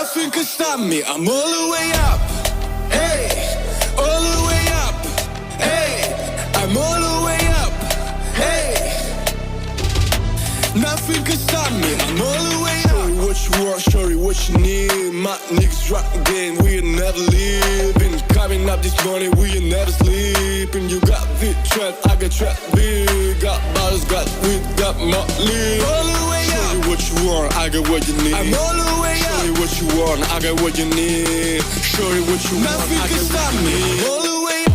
Nothing can stop me, I'm all the way up. Hey, all the way up. Hey, I'm all the way up. Hey, nothing can stop me, I'm all the way up. Show you what you want, show you what you need. My niggas rockin' game, we'll never leave. Been coming up this morning, we'll never sleep. And you got big trap, I got trap big. Got bottles, got weed, got Motley. All the way up. Show you what you want, I got what you need. I'm all the way up. Show you what you want, I got what you need. Show you what you want, nothing can stop me. All the way up.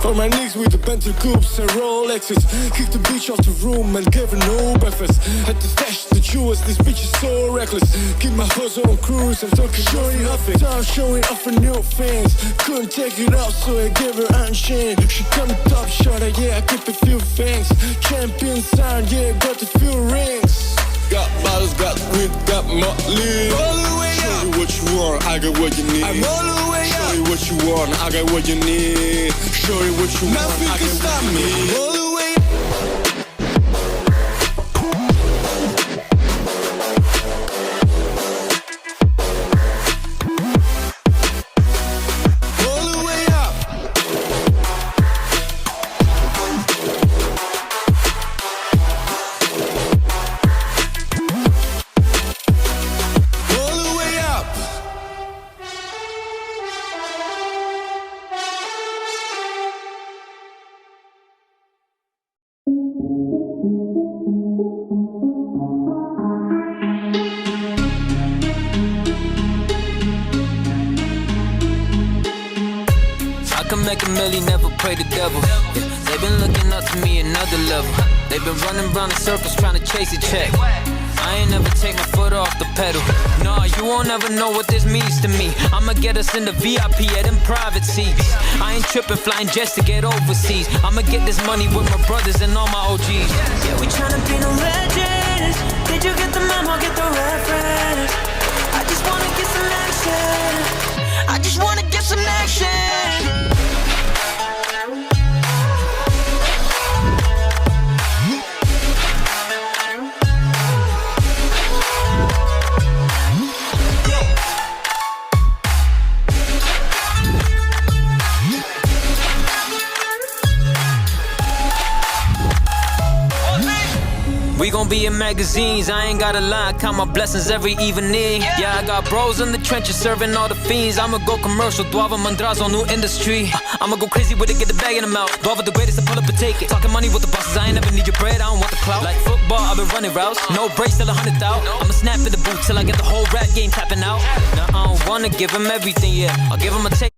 For my niggas with the Bentley coupes and Rolexes, kick the bitch off the room and give her no breakfast. Had to stash the jewels, this bitch is so reckless. Keep my hustle on cruise, I'm talking showing off it. Start showing off for new fans. Couldn't take it out, so I gave her unchained. She come top shot, yeah, I keep a few fangs. Champion sound, yeah, got a few rings. Got bottles, got weed, got Motley. All the way up. Show you what you want, I got what you need. I'm all the way up. Show you what you want, I got what you need. Show you what you want, nothing can stop me. All the way up. Make a million, never pray the devil. Yeah, they've been looking up to me another level. They've been running round in circles trying to chase a check. I ain't never take my foot off the pedal. Nah, you won't ever know what this means to me. I'ma get us in the VIP at them private seats. I ain't tripping, flying jets to get overseas. I'ma get this money with my brothers and all my OGs. Yeah, we tryna be no legends. Did you get the memo, get the reference? I just wanna get some action. I just wanna get some action. We gon' be in magazines, I ain't gotta lie, count my blessings every evening. Yeah, I got bros in the trenches serving all the fiends. I'ma go commercial, Duava, Mandrazo, new industry. I'ma go crazy with it, get the bag in the mouth. Duava the greatest, I pull up and take it. Talking money with the bosses, I ain't never need your bread, I don't want the clout. Like football, I've been running routes, no breaks till 100 out. I'ma snap in the boot till I get the whole rap game tapping out. Now I don't wanna give him everything, yeah, I'll give him a take.